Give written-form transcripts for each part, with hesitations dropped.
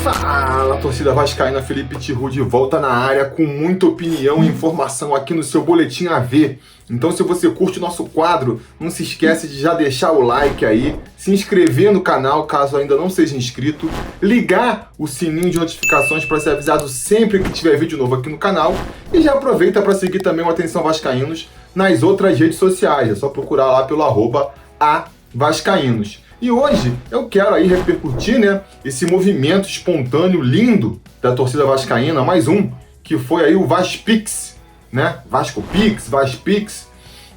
Fala, torcida vascaína, Felipe Tiru de volta na área com muita opinião e informação aqui no seu Boletim AV. Então, se você curte o nosso quadro, não se esquece de já deixar o like aí, se inscrever no canal caso ainda não seja inscrito, ligar o sininho de notificações para ser avisado sempre que tiver vídeo novo aqui no canal e já aproveita para seguir também o Atenção Vascaínos nas outras redes sociais. É só procurar lá pelo @avascaínos. E hoje eu quero aí repercutir, né, esse movimento espontâneo lindo da torcida vascaína, mais um, que foi aí o Vaspix, né? Vasco Pix, Vaspix.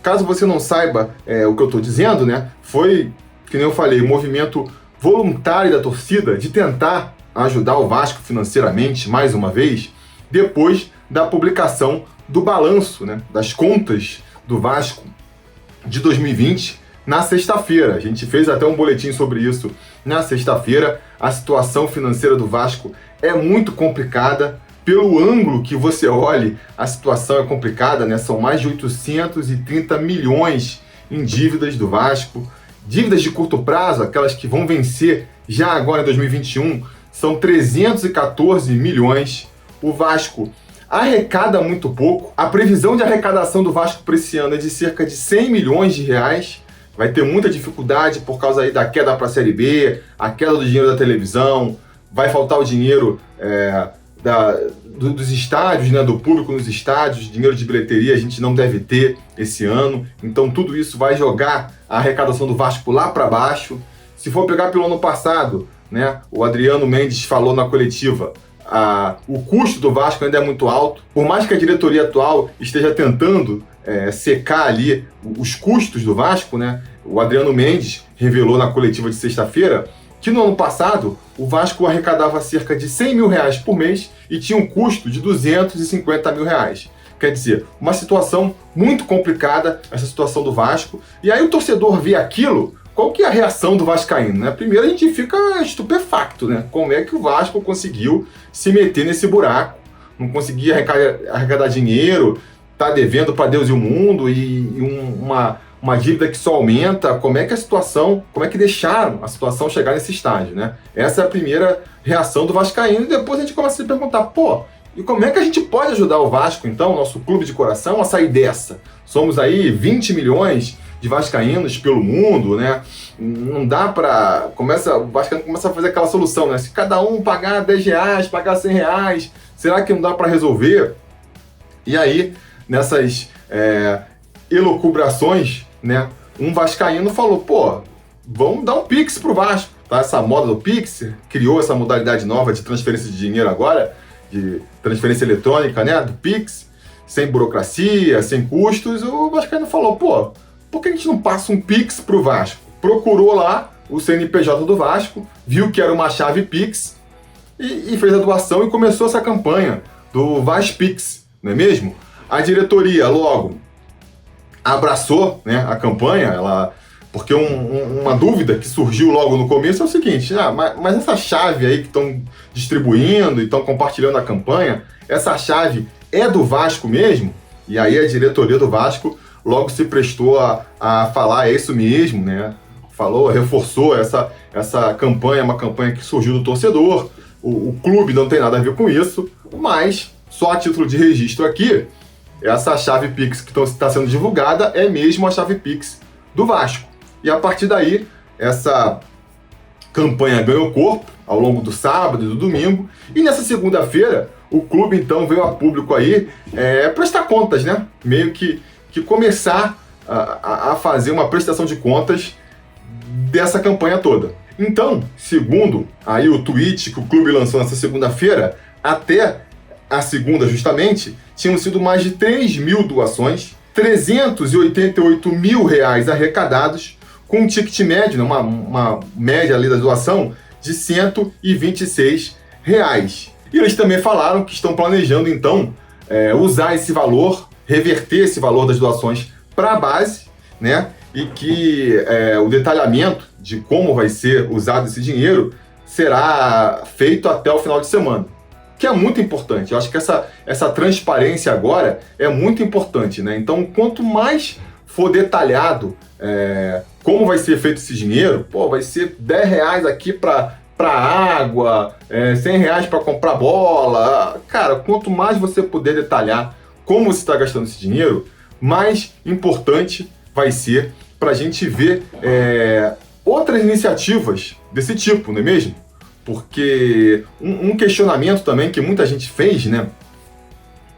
Caso você não saiba o que eu estou dizendo, né, foi, que nem eu falei, um movimento voluntário da torcida de tentar ajudar o Vasco financeiramente, mais uma vez, depois da publicação do balanço, né, das contas do Vasco de 2020, na sexta-feira. A gente fez até um boletim sobre isso na sexta-feira. A situação financeira do Vasco é muito complicada. Pelo ângulo que você olhe, a situação é complicada, né? São mais de 830 milhões em dívidas do Vasco. Dívidas de curto prazo, aquelas que vão vencer já agora em 2021, são 314 milhões. O Vasco arrecada muito pouco. A previsão de arrecadação do Vasco para esse ano é de cerca de 100 milhões de reais. Vai ter muita dificuldade por causa aí da queda para a Série B, a queda do dinheiro da televisão, vai faltar o dinheiro dos estádios, né, do público nos estádios, dinheiro de bilheteria a gente não deve ter esse ano, então tudo isso vai jogar a arrecadação do Vasco lá para baixo. Se for pegar pelo ano passado, né, o Adriano Mendes falou na coletiva, o custo do Vasco ainda é muito alto, por mais que a diretoria atual esteja tentando secar ali os custos do Vasco, né? O Adriano Mendes revelou na coletiva de sexta-feira que no ano passado o Vasco arrecadava cerca de 100 mil reais por mês e tinha um custo de 250 mil reais. Quer dizer, uma situação muito complicada, essa situação do Vasco. E aí o torcedor vê aquilo, qual que é a reação do vascaíno, né? Primeiro a gente fica estupefacto, né? Como é que o Vasco conseguiu se meter nesse buraco, não conseguia arrecadar dinheiro, tá devendo para Deus e o mundo e uma dívida que só aumenta. Como é que deixaram a situação chegar nesse estágio, né? Essa é a primeira reação do vascaíno e depois a gente começa a se perguntar, pô, e como é que a gente pode ajudar o Vasco, então, nosso clube de coração, a sair dessa? Somos aí 20 milhões de vascaínos pelo mundo, né? Não dá para... O vascaíno começa a fazer aquela solução, né? Se cada um pagar 10 reais, pagar 100 reais, será que não dá para resolver? E aí, nessas elucubrações, né, um vascaíno falou, pô, vamos dar um Pix pro Vasco, tá? Essa moda do Pix, criou essa modalidade nova de transferência de dinheiro agora, de transferência eletrônica, né, do Pix, sem burocracia, sem custos. O vascaíno falou, pô, por que a gente não passa um Pix pro Vasco? Procurou lá o CNPJ do Vasco, viu que era uma chave Pix e fez a doação e começou essa campanha do Vaspix, não é mesmo? A diretoria logo abraçou, né, a campanha, porque uma dúvida que surgiu logo no começo é o seguinte, mas essa chave aí que estão distribuindo e estão compartilhando a campanha, essa chave é do Vasco mesmo? E aí a diretoria do Vasco logo se prestou a falar, é isso mesmo, né? Reforçou essa campanha, uma campanha que surgiu do torcedor, o clube não tem nada a ver com isso, mas só a título de registro aqui, essa chave Pix que está sendo divulgada é mesmo a chave Pix do Vasco. E a partir daí, essa campanha ganhou corpo ao longo do sábado e do domingo. E nessa segunda-feira, o clube então veio a público aí prestar contas, né? Meio que começar a fazer uma prestação de contas dessa campanha toda. Então, segundo aí o tweet que o clube lançou nessa segunda-feira, até a segunda justamente, tinham sido mais de 3 mil doações, 388 mil reais arrecadados, com um ticket médio, né, uma média ali da doação, de 126 reais. E eles também falaram que estão planejando, então, usar esse valor, reverter esse valor das doações para a base, né? E que o detalhamento de como vai ser usado esse dinheiro será feito até o final de semana. que é muito importante. Eu acho que essa transparência agora é muito importante, né? Então, quanto mais for detalhado como vai ser feito esse dinheiro, vai ser R$10 aqui para água, R$100 para comprar bola. Cara, quanto mais você puder detalhar como você está gastando esse dinheiro, mais importante vai ser para a gente ver outras iniciativas desse tipo, não é mesmo? Porque um questionamento também que muita gente fez, né?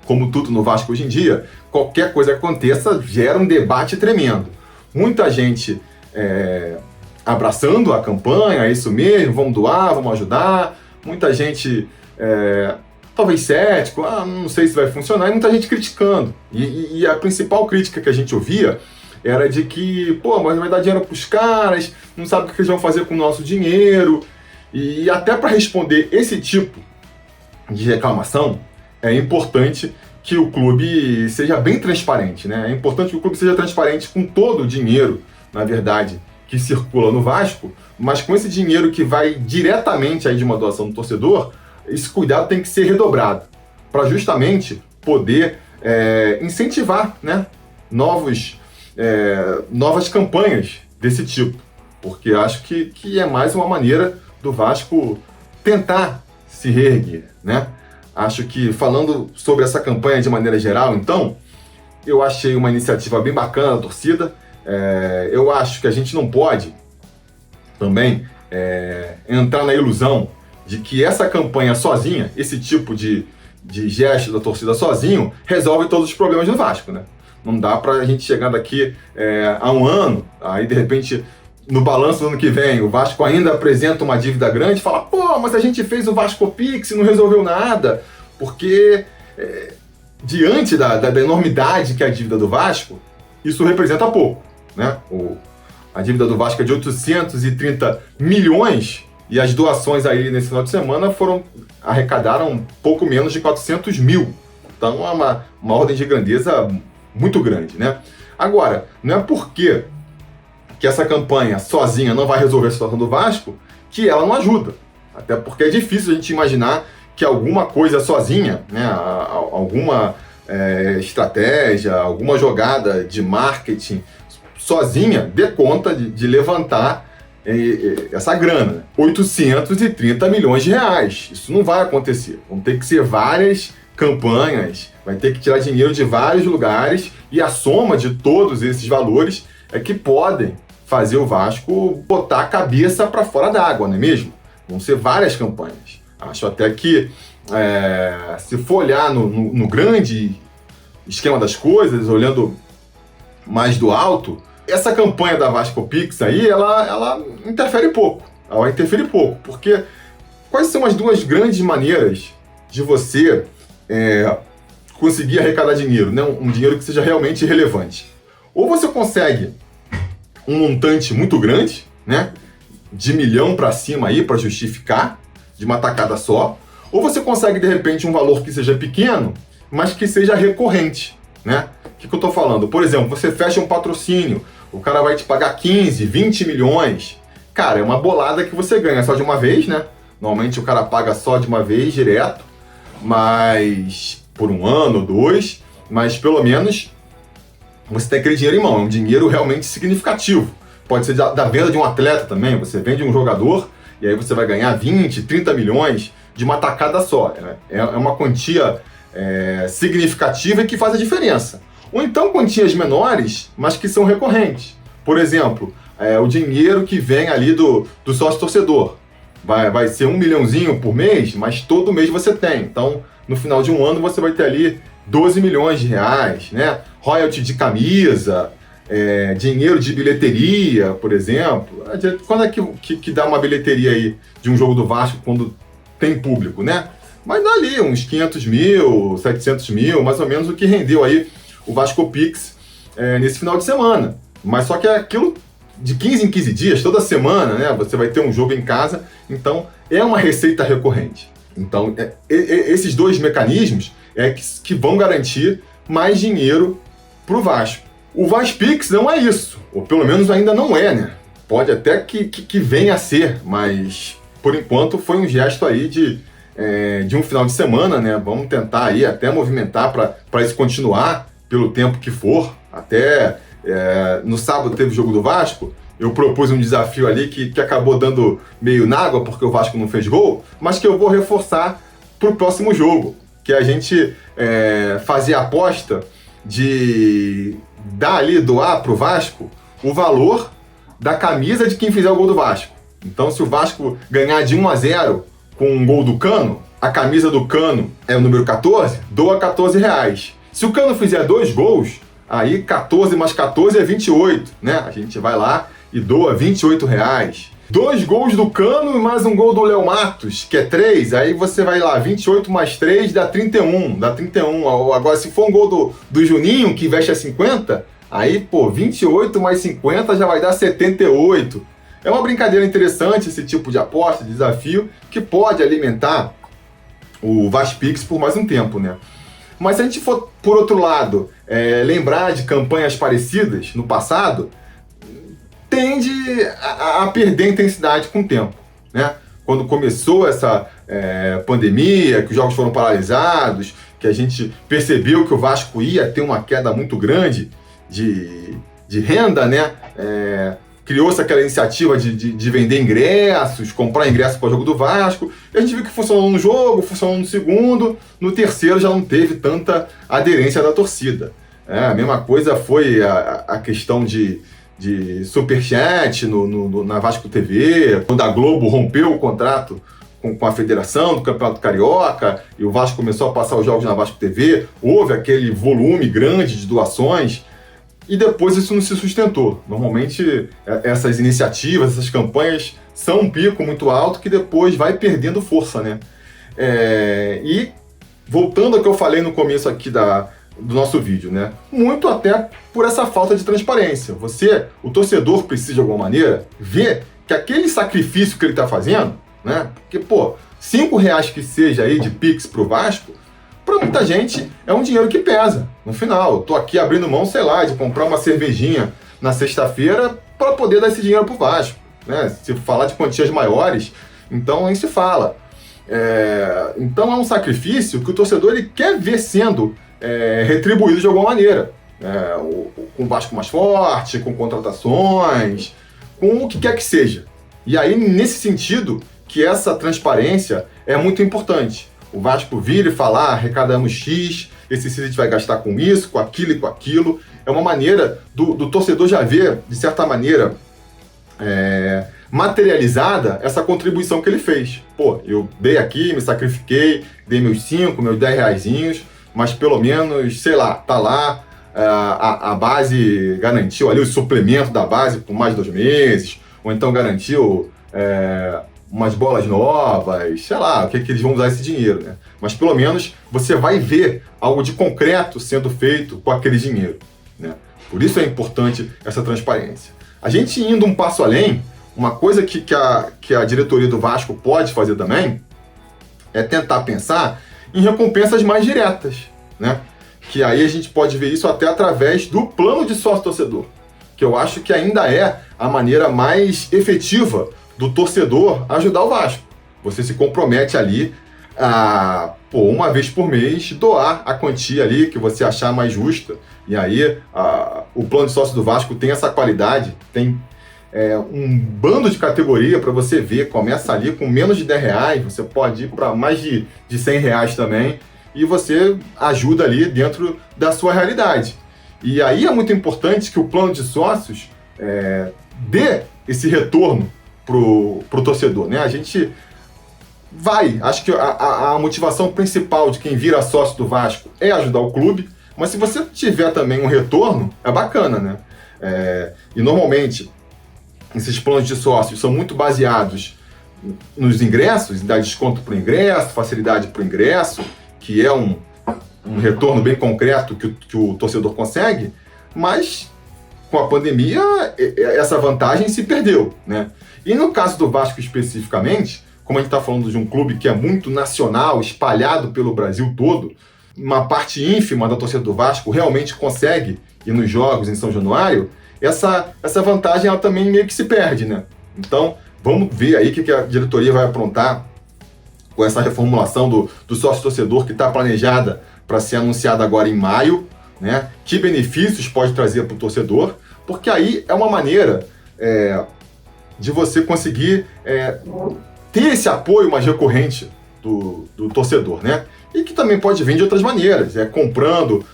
Como tudo no Vasco hoje em dia, qualquer coisa que aconteça gera um debate tremendo. Muita gente abraçando a campanha, é isso mesmo, vamos doar, vamos ajudar. Muita gente talvez cético, não sei se vai funcionar, e muita gente criticando. E a principal crítica que a gente ouvia era de que, mas vai dar dinheiro para os caras, não sabe o que eles vão fazer com o nosso dinheiro. E até para responder esse tipo de reclamação, é importante que o clube seja bem transparente, né? É importante que o clube seja transparente com todo o dinheiro, na verdade, que circula no Vasco, mas com esse dinheiro que vai diretamente aí de uma doação do torcedor, esse cuidado tem que ser redobrado, para justamente poder incentivar, né, novas campanhas desse tipo, porque acho que é mais uma maneira do Vasco tentar se reerguer, né? Acho que, falando sobre essa campanha de maneira geral, então, eu achei uma iniciativa bem bacana da torcida. Eu acho que a gente não pode também entrar na ilusão de que essa campanha sozinha, esse tipo de gesto da torcida sozinho, resolve todos os problemas do Vasco, né? Não dá pra gente chegar daqui a um ano, aí de repente, no balanço do ano que vem, o Vasco ainda apresenta uma dívida grande e fala, mas a gente fez o Vasco Pix e não resolveu nada, porque diante da enormidade que é a dívida do Vasco, isso representa pouco, né? A dívida do Vasco é de 830 milhões e as doações aí nesse final de semana arrecadaram pouco menos de 400 mil. Então é uma ordem de grandeza muito grande, né? Agora, não é porque que essa campanha sozinha não vai resolver a situação do Vasco que ela não ajuda. Até porque é difícil a gente imaginar que alguma coisa sozinha, né, alguma estratégia, alguma jogada de marketing sozinha dê conta de levantar essa grana. 830 milhões de reais. Isso não vai acontecer. Vão ter que ser várias campanhas, vai ter que tirar dinheiro de vários lugares e a soma de todos esses valores é que podem fazer o Vasco botar a cabeça para fora d'água, não é mesmo? Vão ser várias campanhas. Acho até que, se for olhar no grande esquema das coisas, olhando mais do alto, essa campanha da Vasco Pix aí, ela interfere pouco. Ela vai interferir pouco, porque quais são as duas grandes maneiras de você conseguir arrecadar dinheiro, né? Um dinheiro que seja realmente relevante? Ou você consegue um montante muito grande, né, de 1 milhão para cima aí para justificar de uma tacada só, ou você consegue de repente um valor que seja pequeno, mas que seja recorrente, né? O que eu tô falando? Por exemplo, você fecha um patrocínio, o cara vai te pagar 15, 20 milhões. Cara, é uma bolada que você ganha só de uma vez, né? Normalmente o cara paga só de uma vez direto, mas por 1 ano ou 2, mas pelo menos você tem aquele dinheiro em mão, é um dinheiro realmente significativo. Pode ser da venda de um atleta também, você vende um jogador e aí você vai ganhar 20, 30 milhões de uma tacada só. É uma quantia significativa e que faz a diferença. Ou então quantias menores, mas que são recorrentes. Por exemplo, o dinheiro que vem ali do sócio torcedor. Vai ser 1 milhãozinho por mês, mas todo mês você tem. Então, no final de um ano, você vai ter ali 12 milhões de reais, né? Royalty de camisa, dinheiro de bilheteria, por exemplo. Quando é que dá uma bilheteria aí de um jogo do Vasco quando tem público, né? Mas dá ali uns 500 mil, 700 mil, mais ou menos o que rendeu aí o Vasco Pix nesse final de semana. Mas só que é aquilo de 15 em 15 dias, toda semana, né? Você vai ter um jogo em casa, então é uma receita recorrente. Então, esses dois mecanismos que vão garantir mais dinheiro para o Vasco. O Vaspix não é isso, ou pelo menos ainda não é, né? Pode até que venha a ser, mas por enquanto foi um gesto aí de de um final de semana, né? Vamos tentar aí até movimentar para isso continuar pelo tempo que for. Até no sábado teve o jogo do Vasco, eu propus um desafio ali que acabou dando meio na água porque o Vasco não fez gol, mas que eu vou reforçar para o próximo jogo, que a gente fazer a aposta de doar para o Vasco o valor da camisa de quem fizer o gol do Vasco. Então, se o Vasco ganhar de 1-0 com um gol do Cano, a camisa do Cano é o número 14, doa R$14. Se o Cano fizer 2 gols, aí 14 mais 14 é 28, né? A gente vai lá e doa R$28. 2 gols do Cano e mais um gol do Léo Matos, que é 3, aí você vai lá, 28 mais 3 dá 31, Agora, se for um gol do Juninho, que investe a 50, aí, 28 mais 50 já vai dar 78. É uma brincadeira interessante esse tipo de aposta, de desafio, que pode alimentar o Vaspix por mais um tempo, né? Mas se a gente for, por outro lado, lembrar de campanhas parecidas no passado, tende a perder intensidade com o tempo, né? Quando começou essa pandemia, que os jogos foram paralisados, que a gente percebeu que o Vasco ia ter uma queda muito grande de renda, né? Criou-se aquela iniciativa de vender ingressos, comprar ingressos para o jogo do Vasco, e a gente viu que funcionou no jogo, funcionou no segundo, no terceiro já não teve tanta aderência da torcida. A mesma coisa foi a questão de superchat na Vasco TV, quando a Globo rompeu o contrato com a federação do Campeonato Carioca e o Vasco começou a passar os jogos na Vasco TV, houve aquele volume grande de doações e depois isso não se sustentou. Normalmente essas iniciativas, essas campanhas são um pico muito alto que depois vai perdendo força, né? E voltando ao que eu falei no começo aqui do nosso vídeo, né? Muito até por essa falta de transparência. O torcedor precisa de alguma maneira ver que aquele sacrifício que ele está fazendo, né? Porque, R$5 que seja aí de Pix pro Vasco, para muita gente é um dinheiro que pesa. No final, eu tô aqui abrindo mão, sei lá, de comprar uma cervejinha na sexta-feira para poder dar esse dinheiro pro Vasco, né? Se falar de quantias maiores, então nem se fala. Então é um sacrifício que o torcedor ele quer ver sendo retribuído de alguma maneira, com o Vasco mais forte, com contratações, com o que quer que seja. E aí, nesse sentido, que essa transparência é muito importante. O Vasco vir e falar, arrecadamos X, esse X a gente vai gastar com isso, com aquilo e com aquilo. É uma maneira do torcedor já ver, de certa maneira, materializada essa contribuição que ele fez. Eu dei aqui, me sacrifiquei, dei meus 5, meus 10 reaisinhos, mas pelo menos, sei lá, tá lá, a base garantiu ali o suplemento da base por mais 2 meses, ou então garantiu umas bolas novas, sei lá, o que eles vão usar esse dinheiro, né? Mas pelo menos você vai ver algo de concreto sendo feito com aquele dinheiro, né? Por isso é importante essa transparência. A gente indo um passo além, uma coisa que a diretoria do Vasco pode fazer também é tentar pensar em recompensas mais diretas, né? Que aí a gente pode ver isso até através do plano de sócio-torcedor, que eu acho que ainda é a maneira mais efetiva do torcedor ajudar o Vasco. Você se compromete ali a, uma vez por mês, doar a quantia ali que você achar mais justa. E aí o plano de sócio do Vasco tem essa qualidade, tem um bando de categoria para você ver, começa ali com menos de R$10, você pode ir para mais de R$100 também, e você ajuda ali dentro da sua realidade. E aí é muito importante que o plano de sócios dê esse retorno pro torcedor, né? A gente acho que a motivação principal de quem vira sócio do Vasco é ajudar o clube, mas se você tiver também um retorno, é bacana, né? E normalmente esses planos de sócios são muito baseados nos ingressos, dar desconto para o ingresso, facilidade para o ingresso, que é um retorno bem concreto que o torcedor consegue, mas com a pandemia essa vantagem se perdeu, né? E no caso do Vasco especificamente, como a gente está falando de um clube que é muito nacional, espalhado pelo Brasil todo, uma parte ínfima da torcida do Vasco realmente consegue ir nos jogos em São Januário, essa vantagem ela também meio que se perde, né? Então, vamos ver aí o que a diretoria vai aprontar com essa reformulação do sócio-torcedor que está planejada para ser anunciada agora em maio, né? Que benefícios pode trazer para o torcedor, porque aí é uma maneira de você conseguir ter esse apoio mais recorrente do torcedor, né? E que também pode vir de outras maneiras, comprando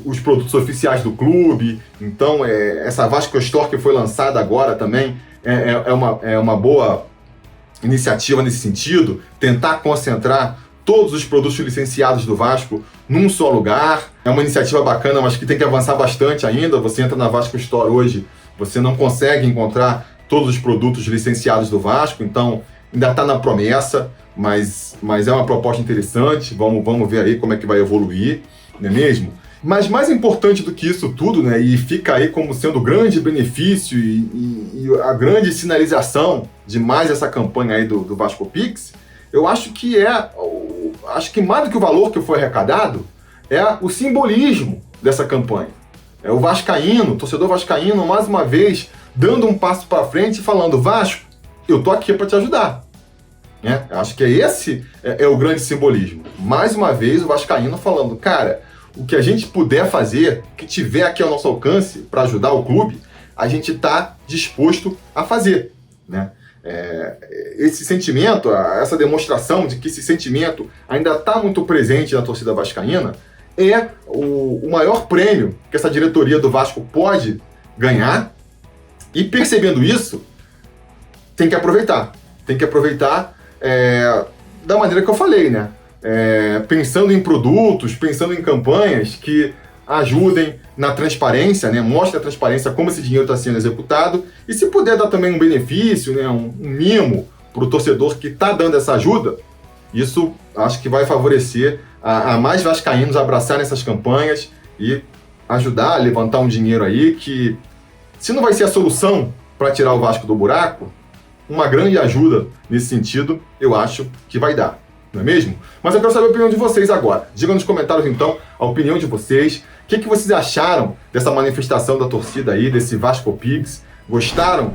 os produtos oficiais do clube. Então, essa Vasco Store que foi lançada agora também é uma boa iniciativa nesse sentido, tentar concentrar todos os produtos licenciados do Vasco num só lugar. É uma iniciativa bacana, mas que tem que avançar bastante ainda. Você entra na Vasco Store hoje, você não consegue encontrar todos os produtos licenciados do Vasco, então ainda está na promessa, mas é uma proposta interessante. Vamos ver aí como é que vai evoluir, não é mesmo? Mas mais importante do que isso tudo, né, e fica aí como sendo o grande benefício e a grande sinalização de mais essa campanha aí do Vasco Pix, eu acho que mais do que o valor que foi arrecadado, é o simbolismo dessa campanha. É o vascaíno, o torcedor vascaíno, mais uma vez, dando um passo para frente e falando: Vasco, eu tô aqui para te ajudar. Eu acho que esse é o grande simbolismo. Mais uma vez, o vascaíno falando: cara, o que a gente puder fazer, o que tiver aqui ao nosso alcance para ajudar o clube, a gente está disposto a fazer, né? Esse sentimento, essa demonstração de que esse sentimento ainda está muito presente na torcida vascaína, é o maior prêmio que essa diretoria do Vasco pode ganhar, e percebendo isso, tem que aproveitar. Tem que aproveitar da maneira que eu falei, né? Pensando em produtos, pensando em campanhas que ajudem na transparência, né? Mostre a transparência como esse dinheiro está sendo executado, e se puder dar também um benefício, né? Um mimo para o torcedor que está dando essa ajuda, isso acho que vai favorecer a mais vascaínos abraçarem essas campanhas e ajudar a levantar um dinheiro aí que, se não vai ser a solução para tirar o Vasco do buraco, uma grande ajuda nesse sentido eu acho que vai dar, não é mesmo? Mas eu quero saber a opinião de vocês agora. Diga nos comentários então a opinião de vocês. O que vocês acharam dessa manifestação da torcida aí, desse Vasco Pix? Gostaram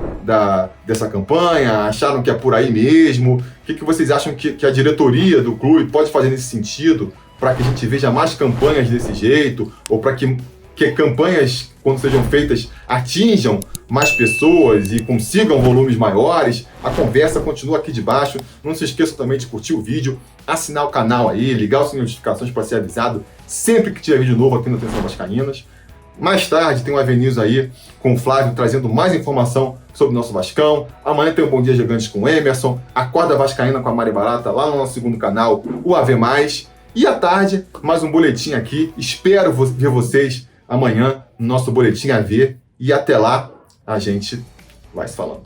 dessa campanha? Acharam que é por aí mesmo? O que vocês acham que a diretoria do clube pode fazer nesse sentido para que a gente veja mais campanhas desse jeito? Ou para que campanhas, quando sejam feitas, atinjam mais pessoas e consigam volumes maiores? A conversa continua aqui de baixo. Não se esqueça também de curtir o vídeo, assinar o canal aí, ligar o sininho de notificações para ser avisado sempre que tiver vídeo novo aqui no Atenção Vascaínas. Mais tarde tem um Avenews aí com o Flávio trazendo mais informação sobre o nosso Vascão. Amanhã tem o Bom Dia Gigantes com o Emerson, Acorda Vascaína com a Mari Barata lá no nosso segundo canal, o AV+. E à tarde, mais um boletim aqui. Espero ver vocês amanhã no nosso Boletim AV. E até lá, a gente vai se falando.